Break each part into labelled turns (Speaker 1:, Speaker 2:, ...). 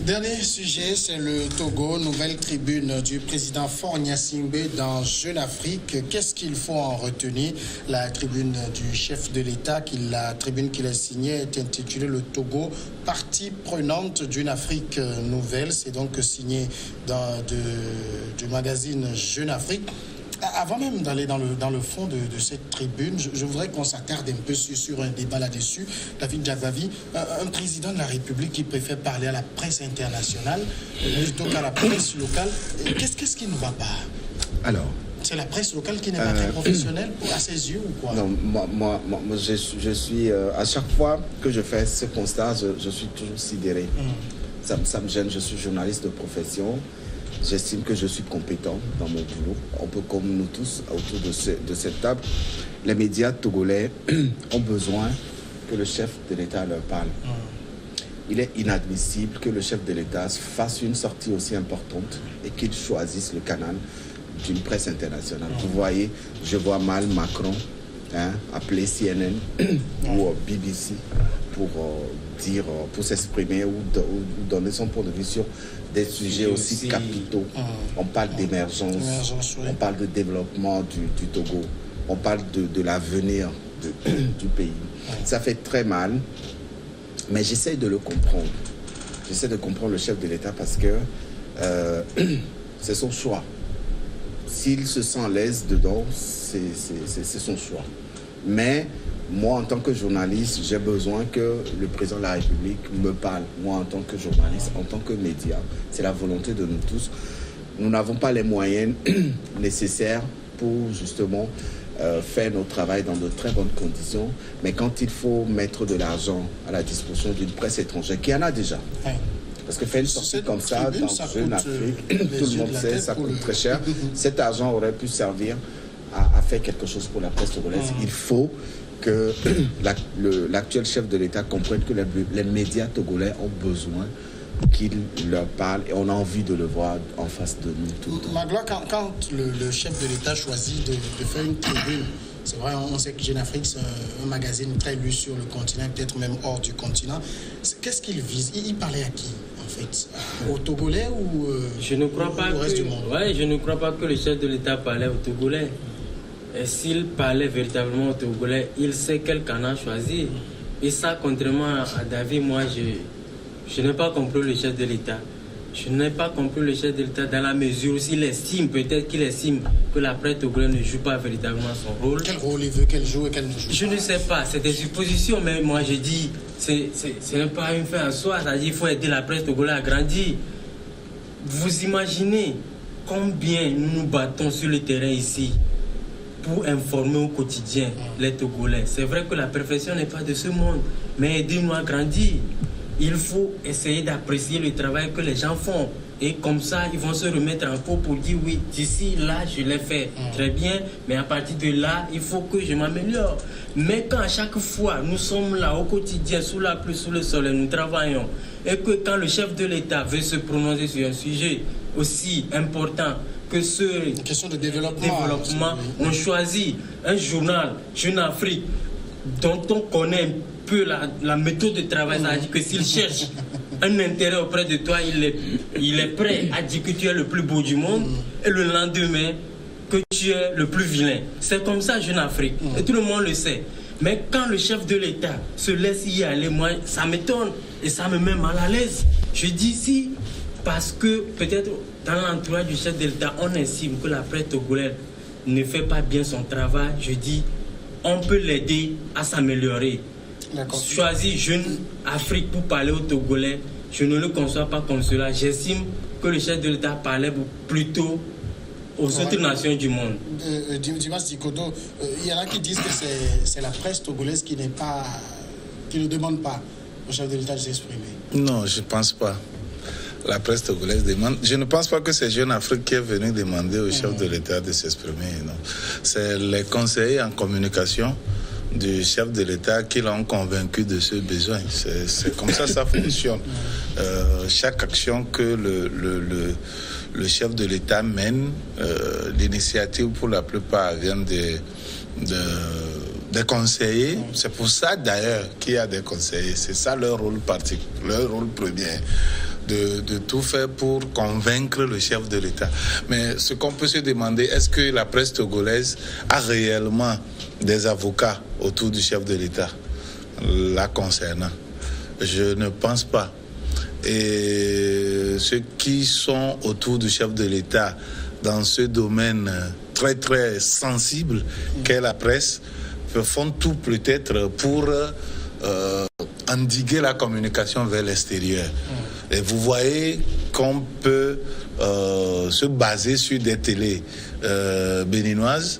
Speaker 1: Dernier sujet, c'est le Togo. Nouvelle tribune du président Faure Gnassingbé dans Jeune Afrique. Qu'est-ce qu'il faut en retenir? La tribune du chef de l'État, la tribune qu'il a signée, est intitulée Le Togo, partie prenante d'une Afrique nouvelle. C'est donc signé du magazine Jeune Afrique. Avant même d'aller dans le fond de cette tribune, je voudrais qu'on s'attarde un peu sur un débat là-dessus. David Jagavi, un président de la République qui préfère parler à la presse internationale plutôt qu'à la presse locale, qu'est-ce qui ne va pas?
Speaker 2: Alors,
Speaker 1: c'est la presse locale qui n'est pas très professionnelle à ses yeux ou quoi?
Speaker 2: Non, moi je suis à chaque fois que je fais ce constat, je suis toujours sidéré. Ça me gêne, je suis journaliste de profession. J'estime que je suis compétent dans mon boulot. On peut, comme nous tous, autour de cette table, les médias togolais ont besoin que le chef de l'État leur parle. Il est inadmissible que le chef de l'État fasse une sortie aussi importante et qu'il choisisse le canal d'une presse internationale. Vous voyez, je vois mal Macron appeler CNN ou BBC pour s'exprimer ou donner son point de vue sur des sujets aussi capitaux. On parle d'émergence, on parle de développement du Togo, on parle de l'avenir du pays. Ça fait très mal, mais j'essaie de le comprendre. J'essaie de comprendre le chef de l'État parce que c'est son choix. S'il se sent à l'aise dedans, c'est son choix. Mais moi, en tant que journaliste, j'ai besoin que le président de la République me parle. Moi, en tant que journaliste, en tant que média, c'est la volonté de nous tous. Nous n'avons pas les moyens nécessaires pour justement faire notre travail dans de très bonnes conditions. Mais quand il faut mettre de l'argent à la disposition d'une presse étrangère, qui en a déjà. Parce que faire une sortie comme ça dans Jeune Afrique, tout le monde sait, ça coûte très cher. Cet argent aurait pu servir à faire quelque chose pour la presse togolaise. Il faut que l'actuel chef de l'État comprenne que les médias togolais ont besoin qu'il leur parle et on a envie de le voir en face de nous tout le temps.
Speaker 1: Magloire, quand le chef de l'État choisit de faire une tribune, c'est vrai, on sait que Jeune Afrique, c'est un magazine très lu sur le continent, peut-être même hors du continent. Qu'est-ce qu'il vise? Il parlait à qui, en fait? Aux Togolais ou au reste du monde?
Speaker 3: Ouais, je ne crois pas que le chef de l'État parlait aux Togolais. Et s'il parlait véritablement aux Togolais, il sait quel canal choisir. Et ça, contrairement à David, moi, je n'ai pas compris le chef de l'État. Je n'ai pas compris le chef de l'État dans la mesure où s'il estime, peut-être qu'il estime que la presse togolaise ne joue pas véritablement son rôle.
Speaker 1: Quel rôle il veut qu'elle joue et qu'elle ne joue pas?
Speaker 3: Je ne sais pas, c'est des suppositions, mais moi je dis, ce n'est pas une fin en soi, c'est-à-dire qu'il faut aider la presse togolaise à grandir. Vous imaginez combien nous nous battons sur le terrain ici pour informer au quotidien les Togolais. C'est vrai que la perfection n'est pas de ce monde, mais aidez-nous à grandir. Il faut essayer d'apprécier le travail que les gens font. Et comme ça, ils vont se remettre en cause pour dire oui, d'ici là, je l'ai fait très bien, mais à partir de là, il faut que je m'améliore. Mais quand à chaque fois, nous sommes là au quotidien, sous la pluie, sous le soleil, nous travaillons, et que quand le chef de l'État veut se prononcer sur un sujet aussi important que ce
Speaker 1: question de développement,
Speaker 3: on choisit un journal, Jeune Afrique, dont on connaît un peu la méthode de travail, c'est-à-dire que s'il cherche un intérêt auprès de toi, il est prêt à dire que tu es le plus beau du monde, et le lendemain, que tu es le plus vilain. C'est comme ça, Jeune Afrique, et tout le monde le sait. Mais quand le chef de l'État se laisse y aller, moi, ça m'étonne, et ça me met mal à l'aise. Je dis si, parce que peut-être dans l'entourage du chef de l'État, on estime que la presse togolaise ne fait pas bien son travail, je dis, on peut l'aider à s'améliorer. Choisir Jeune Afrique pour parler aux Togolais, je ne le conçois pas comme cela. J'estime que le chef de l'État parlait plutôt aux autres nations du monde.
Speaker 1: Dimas Dikodo, il y en a qui disent que c'est la presse togolaise qui ne demande pas au chef de l'État de s'exprimer.
Speaker 4: Non, je ne pense pas. La presse togolaise demande. Je ne pense pas que c'est Jeune Afrique qui est venu demander au chef de l'État de s'exprimer. Non. C'est les conseillers en communication du chef de l'État qui l'ont convaincu de ce besoin. C'est comme ça fonctionne. Chaque action que le chef de l'État mène, l'initiative pour la plupart vient des conseillers. C'est pour ça d'ailleurs qu'il y a des conseillers. C'est ça leur rôle leur rôle premier. de tout faire pour convaincre le chef de l'État. Mais ce qu'on peut se demander, est-ce que la presse togolaise a réellement des avocats autour du chef de l'État la concernant? Je ne pense pas. Et ceux qui sont autour du chef de l'État dans ce domaine très très sensible qu'est la presse font tout peut-être pour endiguer la communication vers l'extérieur. Et vous voyez qu'on peut se baser sur des télés béninoises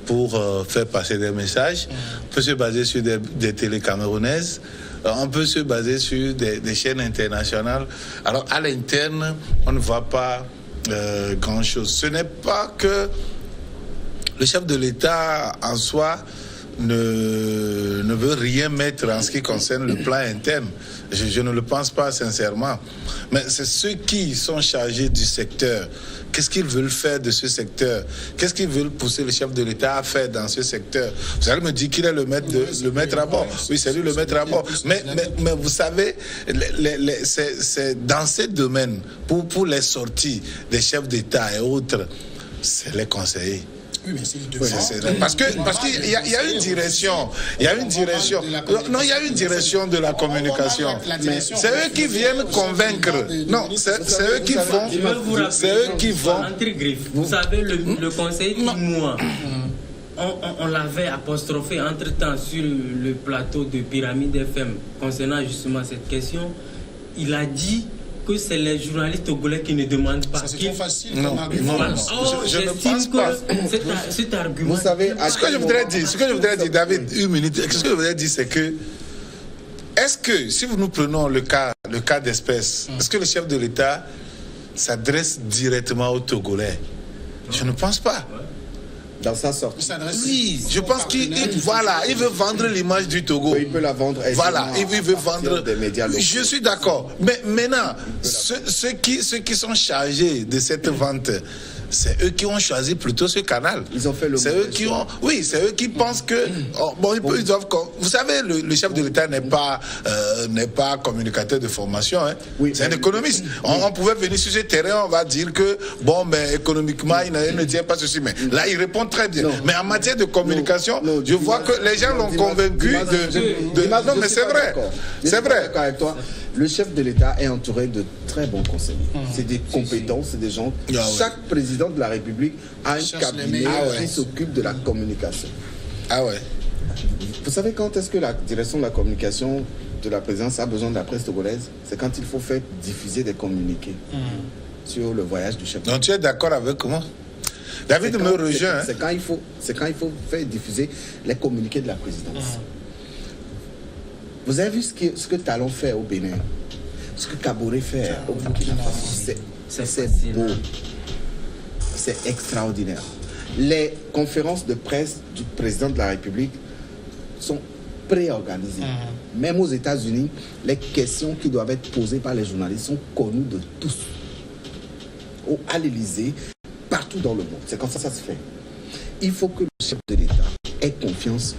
Speaker 4: pour faire passer des messages. On peut se baser sur des télés camerounaises. On peut se baser sur des chaînes internationales. Alors à l'interne, on ne voit pas grand-chose. Ce n'est pas que le chef de l'État en soi ne veut rien mettre en ce qui concerne le plan interne. Je ne le pense pas sincèrement. Mais c'est ceux qui sont chargés du secteur. Qu'est-ce qu'ils veulent faire de ce secteur? Qu'est-ce qu'ils veulent pousser le chef de l'État à faire dans ce secteur? Vous allez me dire qu'il est le maître à bord. Oui, c'est lui le maître à bord. Mais vous savez, c'est dans ces domaines, pour les sorties des chefs d'État et autres, c'est les conseillers.
Speaker 1: Oui, mais c'est
Speaker 4: parce qu'il y a une direction. Il y a une direction. Non, il y a une direction de la communication. C'est eux qui viennent convaincre. Non, c'est eux qui vont. C'est eux qui vont.
Speaker 3: Vous savez, le conseiller Timoua, on l'avait apostrophé entre-temps sur le plateau de Pyramide FM concernant justement cette question. Il a dit que c'est les journalistes togolais qui ne demandent pas.
Speaker 1: Ça, c'est trop facile.
Speaker 4: Non, je ne pense pas.
Speaker 3: Cet argument.
Speaker 2: Vous savez,
Speaker 4: ce que je voudrais dire, David, une minute. Ce que je voudrais dire, c'est que est-ce que, si nous prenons le cas d'espèce, est-ce que le chef de l'État s'adresse directement aux Togolais? Je ne pense pas.
Speaker 2: Dans sa sortie.
Speaker 4: Oui, je pense qu'il veut vendre l'image du Togo.
Speaker 2: Il peut la vendre.
Speaker 4: Voilà, il veut vendre
Speaker 2: des médias locaux.
Speaker 4: Je suis d'accord. Mais maintenant, ceux qui sont chargés de cette vente, c'est eux qui ont choisi plutôt ce canal.
Speaker 2: Ils ont fait le.
Speaker 4: C'est eux qui ont. Oui, c'est eux qui pensent que. Ils doivent. Vous savez, le chef de l'État n'est pas communicateur de formation. Hein. Oui, c'est un économiste. On pouvait venir sur ce terrain, on va dire que mais économiquement, il ne tient pas ceci. Mais là, il répond très bien. Non. Mais en matière de communication, je vois que les gens l'ont convaincu de. Non, mais c'est vrai. C'est vrai.
Speaker 2: Avec toi. Le chef de l'État est entouré de très bons conseillers. C'est des compétents, c'est des gens. Chaque président de la République a un cabinet qui s'occupe de la communication.
Speaker 4: Ah ouais.
Speaker 2: Vous savez quand est-ce que la direction de la communication de la présidence a besoin de la presse togolaise? C'est quand il faut faire diffuser des communiqués sur le voyage du chef.
Speaker 4: Donc tu es d'accord avec moi? David me rejoint.
Speaker 2: C'est quand il faut faire diffuser les communiqués de la présidence. Vous avez vu ce que Talon fait au Bénin, ce que Kaboré fait au Burkina Faso. C'est beau, c'est extraordinaire. Les conférences de presse du président de la République sont préorganisées. Même aux États-Unis, les questions qui doivent être posées par les journalistes sont connues de tous. À l'Élysée, partout dans le monde. C'est comme ça que ça se fait. Il faut que le chef de l'État ait confiance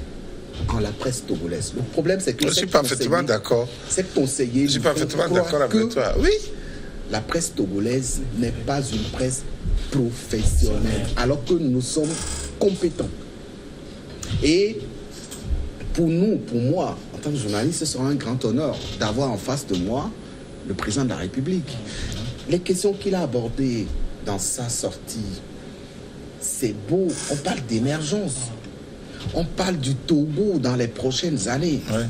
Speaker 2: en la presse togolaise. Le problème, c'est que...
Speaker 4: Je suis parfaitement d'accord.
Speaker 2: Ces conseillers...
Speaker 4: Je suis parfaitement d'accord avec toi. Oui.
Speaker 2: La presse togolaise n'est pas une presse professionnelle, alors que nous sommes compétents. Et pour moi, en tant que journaliste, ce sera un grand honneur d'avoir en face de moi le président de la République. Les questions qu'il a abordées dans sa sortie, c'est beau. On parle d'émergence. On parle du Togo dans les prochaines années. Ouais.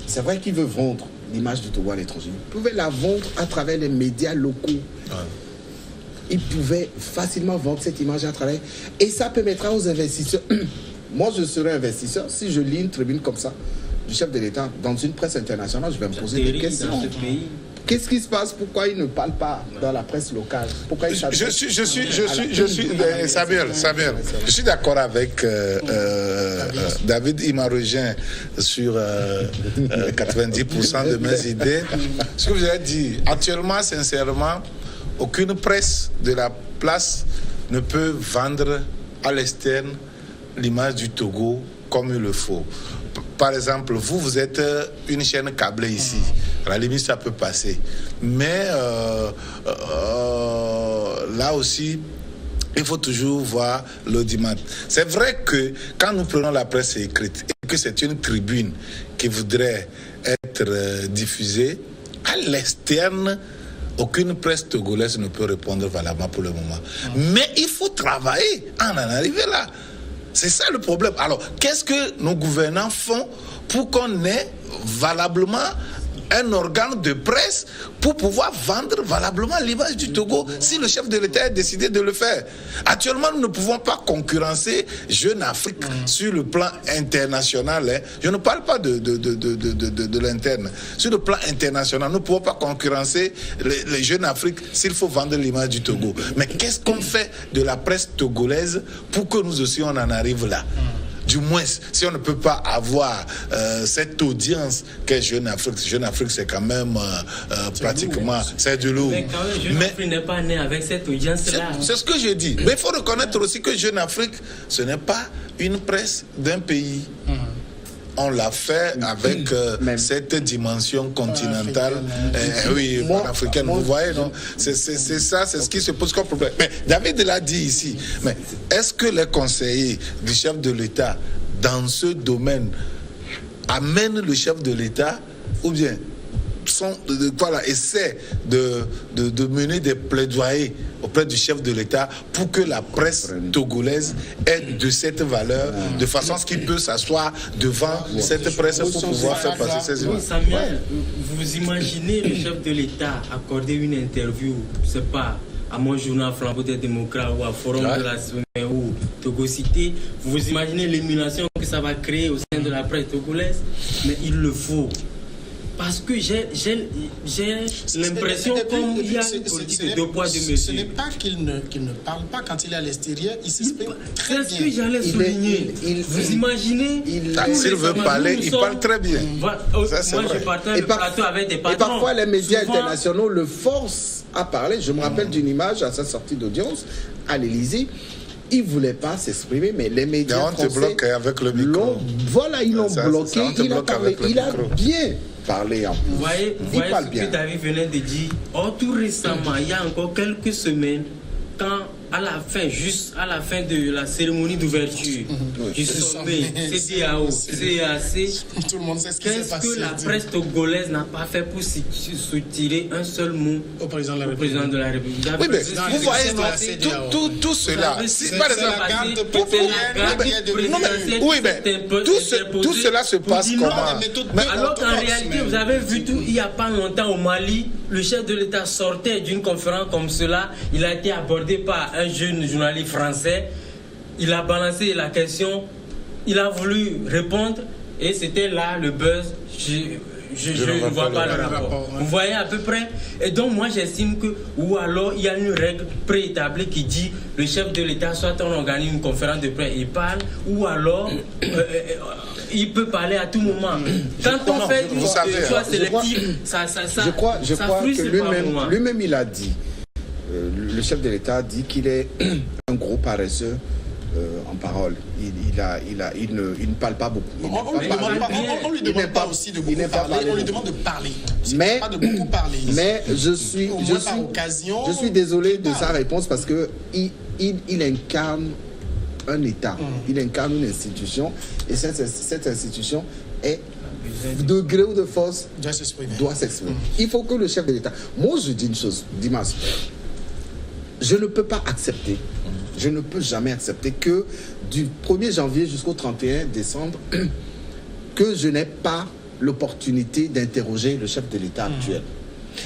Speaker 2: C'est vrai qu'il veut vendre l'image du Togo à l'étranger. Il pouvait la vendre à travers les médias locaux. Ouais. Il pouvait facilement vendre cette image à travers... Et ça permettra aux investisseurs... Moi, je serais investisseur. Si je lis une tribune comme ça du chef de l'État dans une presse internationale, je vais me poser des questions. Qu'est-ce qui se passe? Pourquoi il ne parle pas dans la presse locale? Pourquoi il
Speaker 4: Samuel, je suis d'accord avec David. Il m'a rejoint sur 90% de mes idées. Ce que vous avez dit, actuellement, sincèrement, aucune presse de la place ne peut vendre à l'externe l'image du Togo comme il le faut. Par exemple, vous êtes une chaîne câblée ici. À la limite, ça peut passer. Mais là aussi, il faut toujours voir l'audimat. C'est vrai que quand nous prenons la presse écrite et que c'est une tribune qui voudrait être diffusée, à l'externe, aucune presse togolaise ne peut répondre valablement pour le moment. Mais il faut travailler à en arriver là. C'est ça le problème. Alors, qu'est-ce que nos gouvernants font pour qu'on ait valablement un organe de presse pour pouvoir vendre valablement l'image du Togo si le chef de l'État a décidé de le faire? Actuellement, nous ne pouvons pas concurrencer Jeune Afrique sur le plan international. Hein. Je ne parle pas de l'interne. Sur le plan international, nous ne pouvons pas concurrencer les Jeunes Afrique s'il faut vendre l'image du Togo. Mais qu'est-ce qu'on fait de la presse togolaise pour que nous aussi on en arrive là? Du moins, si on ne peut pas avoir cette audience qu'est Jeune Afrique. Jeune Afrique, c'est quand même pratiquement, c'est de l'eau.
Speaker 3: Mais quand même, Jeune Afrique n'est pas né avec cette audience-là.
Speaker 4: C'est ce que je dis. Mais il faut reconnaître aussi que Jeune Afrique, ce n'est pas une presse d'un pays. On l'a fait avec cette dimension continentale, africaine. Vous voyez, non? C'est ça, c'est ce qui se pose comme problème. Mais David l'a dit ici. Mais est-ce que les conseillers du chef de l'État, dans ce domaine, amènent le chef de l'État ou bien essaient de mener des plaidoyers auprès du chef de l'État pour que la presse togolaise ait de cette valeur, de façon à ce qu'il peut s'asseoir devant cette presse pour pouvoir faire passer ses images.
Speaker 3: Samuel, vous imaginez le chef de l'État accorder une interview, je ne sais pas, à mon journal Flambeau des démocrates ou à Forum de la Semaine ou Togo Cité, vous imaginez l'émulation que ça va créer au sein de la presse togolaise? Mais il le faut. Parce que j'ai l'impression qu'il y a une politique de deux poids, deux mesures.
Speaker 1: Ce n'est pas qu'il ne parle pas quand il est à l'extérieur, il s'exprime très bien.
Speaker 3: C'est ce que j'allais souligner. Vous imaginez,
Speaker 4: s'il veut parler, il parle très bien.
Speaker 3: Moi, je partage le plateau avec des patrons.
Speaker 2: Et parfois, les médias internationaux le forcent à parler. Je me rappelle d'une image à sa sortie d'audience à l'Élysée. Il ne voulait pas s'exprimer, mais les médias
Speaker 4: français... On te bloque avec le micro.
Speaker 2: Ils l'ont bloqué. Il a parlé. Il a bien parlé.
Speaker 3: Vous voyez ce que David venait de dire. Tout récemment, il y a encore quelques semaines, quand juste à la fin de la cérémonie d'ouverture du sommet CEDEAO, CEAC,
Speaker 1: tout le monde sait ce
Speaker 3: qu'est-ce que la presse togolaise n'a pas fait pour soutirer un seul mot au président de la République?
Speaker 4: Oui, mais vous voyez, tout cela, par exemple, tout cela se passe comment?
Speaker 3: Alors qu'en réalité, vous avez vu tout, il n'y a pas longtemps au Mali, le chef de l'État sortait d'une conférence comme cela, il a été abordé par un jeune journaliste français, il a balancé la question, il a voulu répondre et c'était là le buzz. Je ne vois pas le rapport. Vous voyez à peu près. Et donc moi j'estime que, ou alors il y a une règle préétablie qui dit le chef de l'État, soit on organise une conférence de presse, il parle, ou alors il peut parler à tout moment. Quand on fait une choix sélectif, ça
Speaker 2: je crois que lui-même il a dit, le chef de l'État dit qu'il est un gros paresseux en parole. Il ne parle pas beaucoup.
Speaker 1: On lui demande pas aussi de beaucoup parler. On lui demande de parler.
Speaker 2: Mais,
Speaker 1: pas de beaucoup parler.
Speaker 2: Mais je suis désolé de sa réponse parce que il incarne un État. Il incarne une institution et cette institution est de gré ou de force doit s'exprimer. Il faut que le chef de l'État... Moi, je dis une chose, Dimas. Je ne peux pas accepter, je ne peux jamais accepter que du 1er janvier jusqu'au 31 décembre, que je n'ai pas l'opportunité d'interroger le chef de l'État actuel.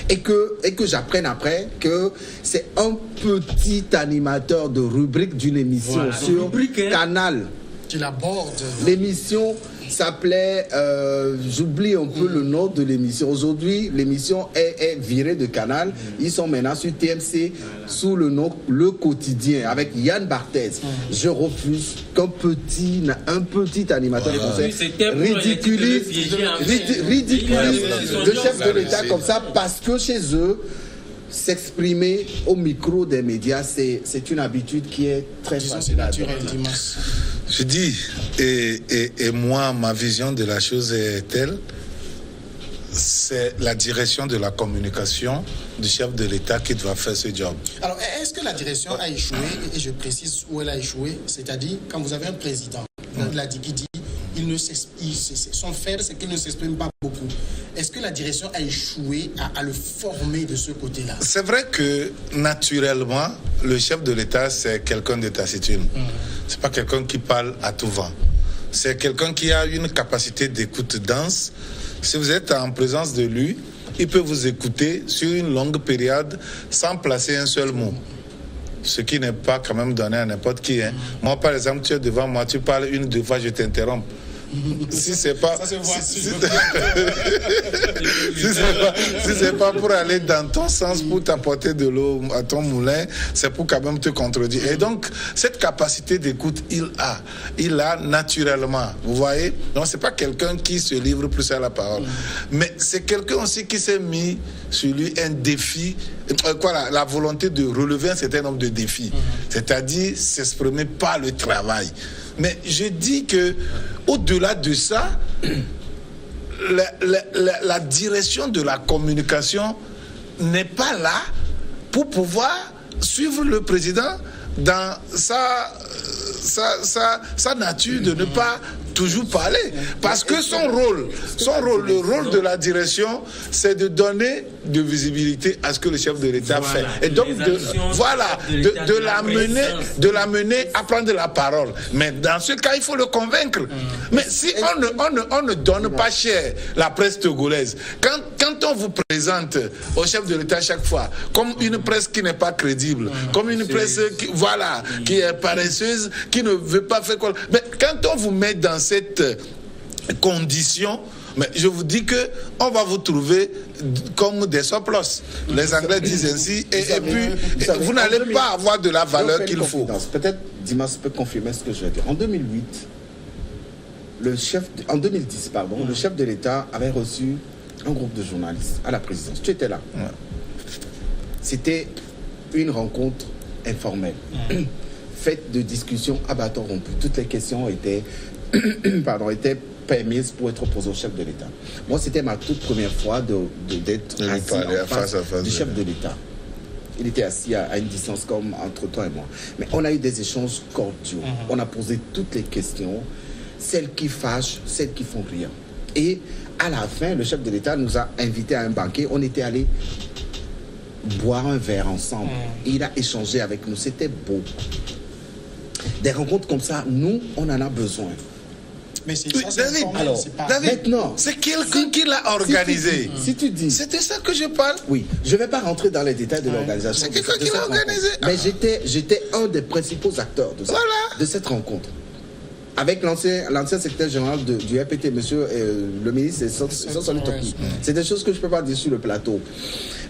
Speaker 2: Et que j'apprenne après que c'est un petit animateur de rubrique d'une émission sur Canal.
Speaker 1: Qui l'aborde.
Speaker 2: L'émission s'appelait, j'oublie un peu le nom de l'émission. Aujourd'hui, l'émission est virée de Canal. Ils sont maintenant sur TMC sous le nom Le Quotidien avec Yann Barthez. Je refuse qu'un petit animateur français ridiculise le chef de l'État comme ça parce que chez eux, s'exprimer au micro des médias, c'est une habitude qui est très facile à adopter.
Speaker 4: Je dis, et moi, ma vision de la chose est telle, c'est c'est la direction de la communication du chef de l'État qui doit faire ce job.
Speaker 1: Alors, est-ce que la direction a échoué, et je précise où elle a échoué, c'est-à-dire quand vous avez un président, il a dit qu'il dit, son faire, c'est qu'il ne s'exprime pas beaucoup. Est-ce que la direction a échoué à le former de ce côté-là?
Speaker 4: C'est vrai que, naturellement, le chef de l'État, c'est quelqu'un de taciturne. C'est pas quelqu'un qui parle à tout vent. C'est quelqu'un qui a une capacité d'écoute dense. Si vous êtes en présence de lui, il peut vous écouter sur une longue période sans placer un seul mot. Ce qui n'est pas quand même donné à n'importe qui. Hein. Moi, par exemple, tu es devant moi, tu parles une, deux fois, je t'interromps. Si c'est pas, si c'est pas pour aller dans ton sens, pour t'apporter de l'eau à ton moulin, c'est pour quand même te contredire. Et donc, cette capacité d'écoute, il a naturellement. Vous voyez? Donc, c'est pas quelqu'un qui se livre plus à la parole. Mais c'est quelqu'un aussi qui s'est mis sur lui un défi, la volonté de relever un certain nombre de défis. C'est-à-dire s'exprimer par le travail. Mais je dis que au-delà de ça, la direction de la communication n'est pas là pour pouvoir suivre le président dans sa nature de ne pas toujours parler. Parce que son rôle, le rôle de la direction, c'est de donner de visibilité à ce que le chef de l'État fait. Et donc, de l'amener à prendre la parole. Mais dans ce cas, il faut le convaincre. Mais si on ne donne pas cher la presse togolaise, quand on vous présente au chef de l'État chaque fois comme une presse qui n'est pas crédible, comme une presse qui est paresseuse, qui ne veut pas faire quoi. Mais quand on vous met dans cette condition, mais je vous dis que on va vous trouver comme des soplos. Les Anglais disent ainsi, et puis vous n'allez pas avoir de la valeur qu'il faut.
Speaker 2: Peut-être Dimas peut confirmer ce que je vais dire. En 2010, le chef de l'État avait reçu un groupe de journalistes à la présidence. Tu étais là. Ouais. C'était une rencontre informelle, faite de discussions à bâton rompu. Toutes les questions étaient permises pour être posées au chef de l'État. Moi, c'était ma toute première fois d'être assis en face du chef de l'État. Il était assis à une distance comme entre toi et moi. Mais on a eu des échanges cordiaux. On a posé toutes les questions, celles qui fâchent, celles qui font rire. Et à la fin, le chef de l'État nous a invités à un banquet. On était allés boire un verre ensemble. Et il a échangé avec nous. C'était beau. Des rencontres comme ça, nous, on en a besoin.
Speaker 1: Mais c'est ça,
Speaker 4: David, maintenant, c'est quelqu'un qui l'a organisé.
Speaker 2: Si tu dis...
Speaker 4: C'était ça que je parle.
Speaker 2: Oui, je ne vais pas rentrer dans les détails de l'organisation.
Speaker 4: C'est quelqu'un qui l'a organisé.
Speaker 2: Mais j'étais un des principaux acteurs de cette rencontre. Avec l'ancien secrétaire général du RPT, monsieur le ministre Sassoli Toki. C'est des choses que je ne peux pas dire sur le plateau.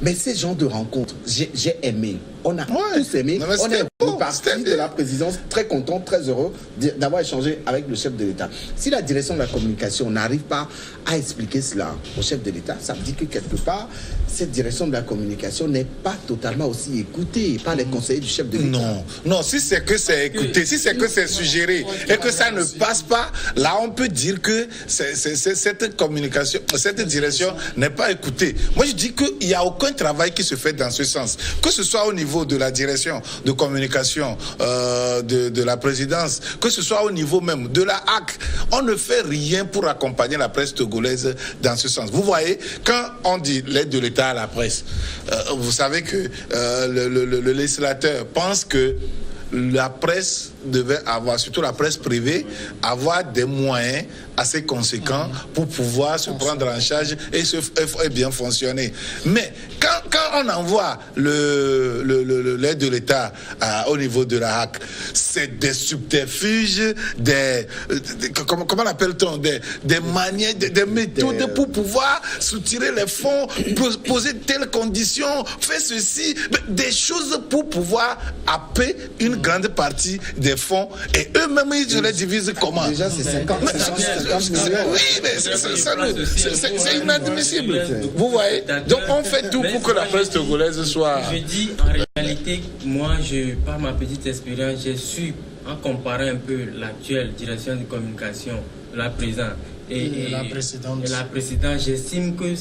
Speaker 2: Mais ces genres de rencontres, j'ai aimé. On a tous aimé. On est parti de la présidence très content, très heureux d'avoir échangé avec le chef de l'État. Si la direction de la communication n'arrive pas à expliquer cela au chef de l'État, ça veut dire que quelque part, cette direction de la communication n'est pas totalement aussi écoutée par les conseillers du chef de l'État.
Speaker 4: Non, si c'est que c'est écouté, si c'est que c'est suggéré et que ça ne passe pas, là on peut dire que cette communication, cette direction n'est pas écoutée. Moi je dis qu'il n'y a aucun travail qui se fait dans ce sens, que ce soit au niveau de la direction de communication de la présidence, que ce soit au niveau même de la HAC. On ne fait rien pour accompagner la presse togolaise dans ce sens. Vous voyez, quand on dit l'aide de l'État à la presse, vous savez que le législateur pense que la presse devait avoir, surtout la presse privée, avoir des moyens assez conséquents pour pouvoir se prendre en charge et bien fonctionner. Mais quand on envoie l'aide de l'État au niveau de la HAC, c'est des subterfuges, comment l'appelle-t-on, des manières, des méthodes pour pouvoir soutirer les fonds, poser telles conditions, faire ceci, des choses pour pouvoir happer une grande partie des fonds, et eux-mêmes ils se les divisent comment?
Speaker 2: Déjà c'est 50
Speaker 4: oui, mais c'est inadmissible. Vous voyez? Donc on fait tout pour que la presse togolaise soit...
Speaker 3: Je dis en réalité, moi, par ma petite expérience, j'ai su, en comparant un peu l'actuelle direction de communication, la présente et la précédente, j'estime que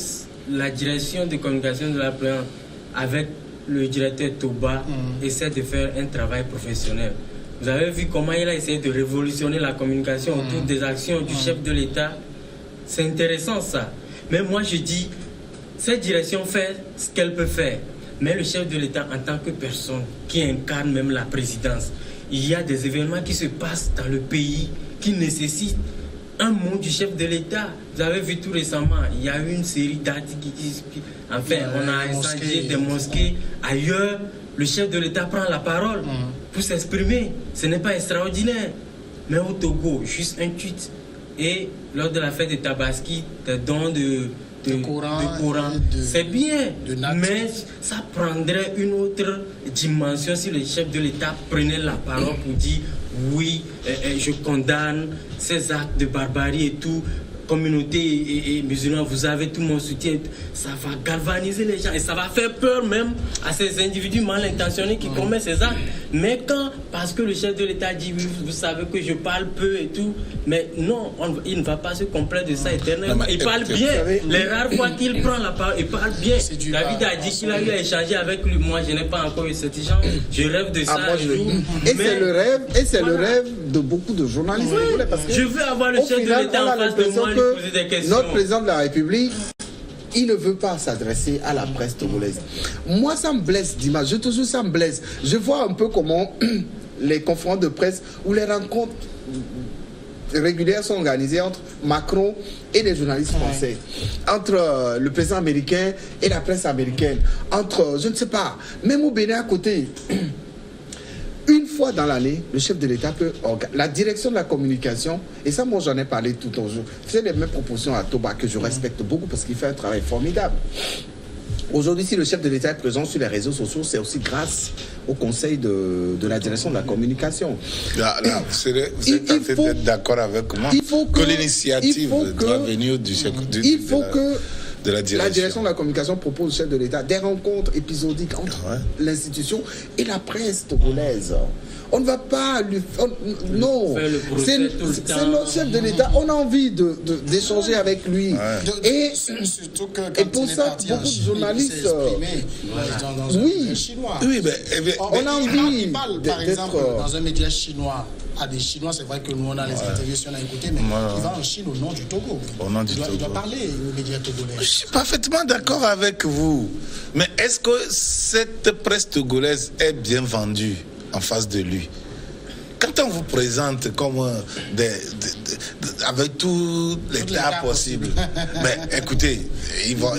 Speaker 3: la direction de communication de la présidence avec le directeur Toba essaie de faire un travail professionnel. Vous avez vu comment il a essayé de révolutionner la communication autour des actions du chef de l'État. C'est intéressant ça. Mais moi je dis, cette direction fait ce qu'elle peut faire. Mais le chef de l'État en tant que personne qui incarne même la présidence, il y a des événements qui se passent dans le pays qui nécessitent un mot du chef de l'État. Vous avez vu tout récemment, il y a eu une série d'actes enfin, on a incendié des mosquées. Ailleurs, le chef de l'État prend la parole pour s'exprimer. Ce n'est pas extraordinaire. Mais au Togo, juste un tweet. Et lors de la fête de Tabaski, des dons de Coran, c'est bien. Mais ça prendrait une autre dimension si le chef de l'État prenait la parole pour dire oui, je condamne ces actes de barbarie et tout. Communauté et musulmans, vous avez tout mon soutien. Ça va galvaniser les gens et ça va faire peur même à ces individus mal intentionnés qui commettent ces actes. Mais quand, parce que le chef de l'État dit oui, vous savez que je parle peu et tout, mais non, il ne va pas se complaire de ça éternellement. Il parle bien. Les rares fois qu'il prend la parole, il parle bien. David a dit qu'il a eu à échanger avec lui. Moi, je n'ai pas encore eu cet échange. Je rêve de ça.
Speaker 2: Et c'est le rêve, le rêve de beaucoup de journalistes.
Speaker 3: Oui,
Speaker 2: parce que
Speaker 3: je veux avoir le chef de l'État en face de moi.
Speaker 2: Notre président de la République, il ne veut pas s'adresser à la presse togolaise. Moi, ça me blesse d'image. Je te jure, ça me blesse. Je vois un peu comment les conférences de presse ou les rencontres régulières sont organisées entre Macron et les journalistes français, entre le président américain et la presse américaine, entre, je ne sais pas, même au Bénin à côté. Une fois dans l'année, le chef de l'État peut la direction de la communication, et ça moi j'en ai parlé tout au jour, c'est les mêmes propositions à Toba que je respecte beaucoup parce qu'il fait un travail formidable. Aujourd'hui, si le chef de l'État est présent sur les réseaux sociaux, c'est aussi grâce au conseil de la direction de la communication.
Speaker 4: Là, vous êtes en fait d'être d'accord avec moi que l'initiative doit venir du chef de la direction de la communication propose au chef de l'État des rencontres épisodiques entre l'institution et la presse togolaise. On ne va pas lui... non, c'est le chef de l'État. On a envie d'échanger avec lui. Et
Speaker 1: surtout que quand
Speaker 2: pour ça, beaucoup de journalistes...
Speaker 1: on a envie il parle, par exemple, dans un média chinois, à des Chinois, c'est vrai que nous on a les interviews si on a écouté, mais il va en Chine au nom du Togo. Il doit parler aux médias togolais.
Speaker 4: Je suis parfaitement d'accord avec vous. Mais est-ce que cette presse togolaise est bien vendue en face de lui? Quand on vous présente comme avec tous les cas possibles, mais écoutez, il va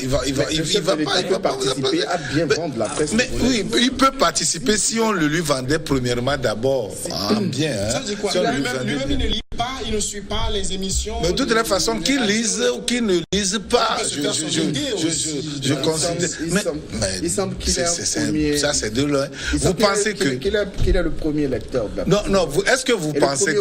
Speaker 2: participer à bien vendre la presse.
Speaker 4: Mais oui, il peut participer si on le lui vendait premièrement d'abord en bien.
Speaker 1: Ça veut dire quoi? Lui-même, il ne lit pas, il ne suit pas les émissions.
Speaker 4: Mais de toute la façon, qu'il lise ou qu'il ne lise pas, je considère.
Speaker 2: Il semble qu'il est
Speaker 4: ça, c'est de loin. Vous pensez
Speaker 2: qu'il est le premier lecteur de la presse.
Speaker 4: Non. Est-ce que vous pensez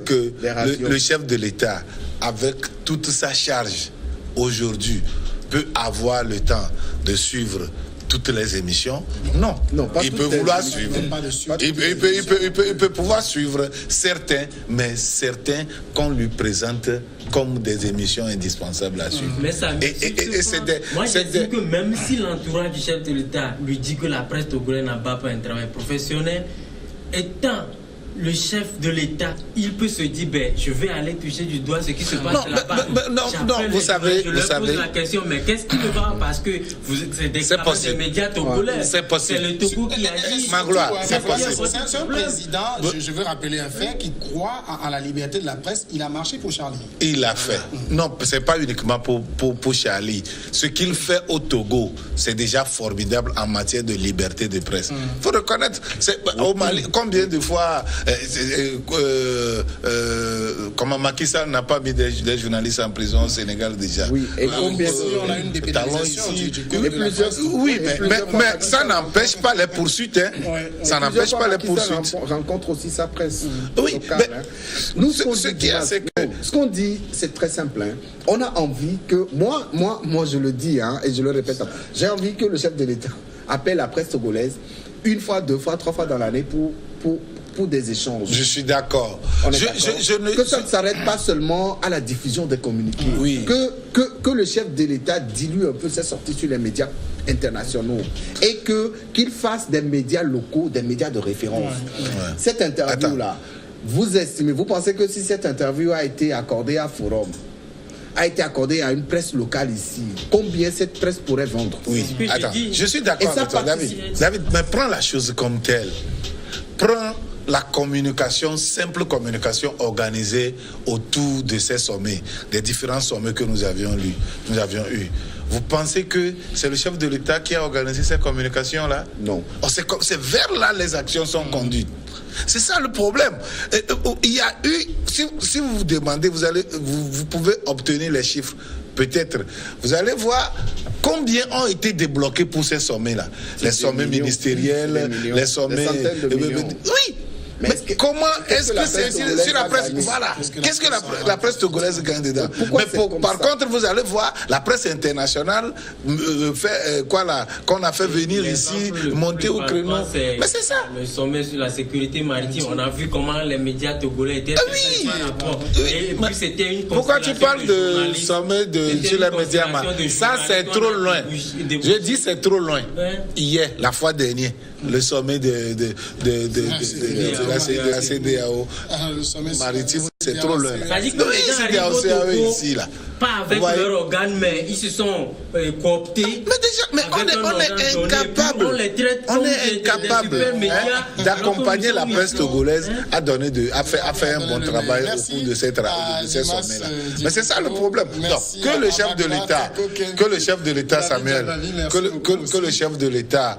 Speaker 4: que le chef de l'État, avec toute sa charge aujourd'hui, peut avoir le temps de suivre toutes les émissions? Non, il peut vouloir suivre. Il peut pouvoir suivre certains, mais certains qu'on lui présente comme des émissions indispensables à suivre.
Speaker 3: Mais ça, moi je dis que même si l'entourage du chef de l'État lui dit que la presse togolaise n'a pas un travail professionnel, étant le chef de l'État, il peut se dire, je vais aller toucher du doigt ce qui se passe là-bas.
Speaker 4: Non, vous savez.
Speaker 3: Je leur pose la question, mais qu'est-ce qui ne va? Parce que c'est des médias togolais.
Speaker 4: C'est possible.
Speaker 3: C'est le Togo qui agit.
Speaker 4: C'est possible.
Speaker 1: C'est un président, je veux rappeler un fait, qui croit à la liberté de la presse. Il a marché pour Charlie.
Speaker 4: Il l'a fait. Non, c'est pas uniquement pour Charlie. Ce qu'il fait au Togo, c'est déjà formidable en matière de liberté de presse. Il faut reconnaître, au Mali, combien de fois... comment Macky Sall n'a pas mis des journalistes en prison au Sénégal déjà.
Speaker 2: Oui, et combien
Speaker 1: on a une dépénalisation
Speaker 4: mais ça n'empêche pas les poursuites. Ça n'empêche pas les poursuites.
Speaker 2: Rencontre aussi sa presse.
Speaker 4: Oui,
Speaker 2: local, nous, ce qu'on dit, c'est très simple. On a envie que, moi je le dis, et je le répète, j'ai envie que le chef de l'État appelle la presse togolaise une fois, deux fois, trois fois dans l'année pour des échanges.
Speaker 4: Je suis d'accord.
Speaker 2: Que ça ne s'arrête pas seulement à la diffusion des communiqués.
Speaker 4: Oui.
Speaker 2: Que que le chef de l'État dilue un peu ses sorties sur les médias internationaux et qu'il fasse des médias locaux, des médias de référence. Cette interview-là, vous pensez que si cette interview a été accordée à Forum, a été accordée à une presse locale ici, combien cette presse pourrait vendre?
Speaker 4: Oui, attends, je suis d'accord avec toi, David. David, mais prends la chose comme telle. Prends la communication, simple communication organisée autour de ces sommets, des différents sommets que nous avions eus. Vous pensez que c'est le chef de l'État qui a organisé ces communications-là?
Speaker 2: Non.
Speaker 4: Oh, c'est vers là les actions sont conduites. C'est ça le problème. Il y a eu, si vous vous demandez, vous pouvez obtenir les chiffres. Peut-être. Vous allez voir combien ont été débloqués pour ces sommets-là. Les sommets ministériels, les sommets...
Speaker 2: Des centaines de millions.
Speaker 4: Oui. Mais comment est-ce que c'est sur la presse? Voilà. Qu'est-ce que la presse togolaise gagne dedans? Par contre, vous allez voir la presse internationale qu'on a fait venir ici, monter au créneau. Mais c'est ça.
Speaker 3: Le sommet sur la sécurité maritime, on a vu comment les médias togolais étaient. Et puis c'était une.
Speaker 4: Pourquoi tu parles de sommet sur les médias maritimes? Ça, c'est trop loin. Je dis c'est trop loin. Hier, la fois dernière, le sommet de la CEDEAO maritime, c'est trop loin.
Speaker 3: C'est-à-dire que les gens arrivent au ici, là. Pas avec leur organe, mais ils se sont cooptés.
Speaker 4: Mais on est incapable. On est incapable d'accompagner la presse togolaise à faire un bon travail au cours de ces sommets-là. Mais c'est ça le problème. Donc, que le chef de l'État, Samuel, que le chef de l'État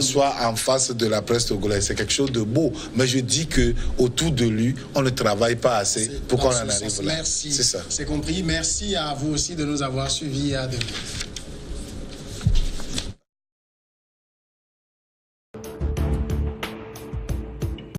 Speaker 4: soit en face de la presse togolaise, c'est quelque chose de beau. Mais je dis que autour de lui, on ne travaille pas assez pour qu'on en arrive là.
Speaker 1: Merci.
Speaker 4: C'est ça.
Speaker 1: C'est compris. Merci à vous aussi de nous avoir suivis. À demain.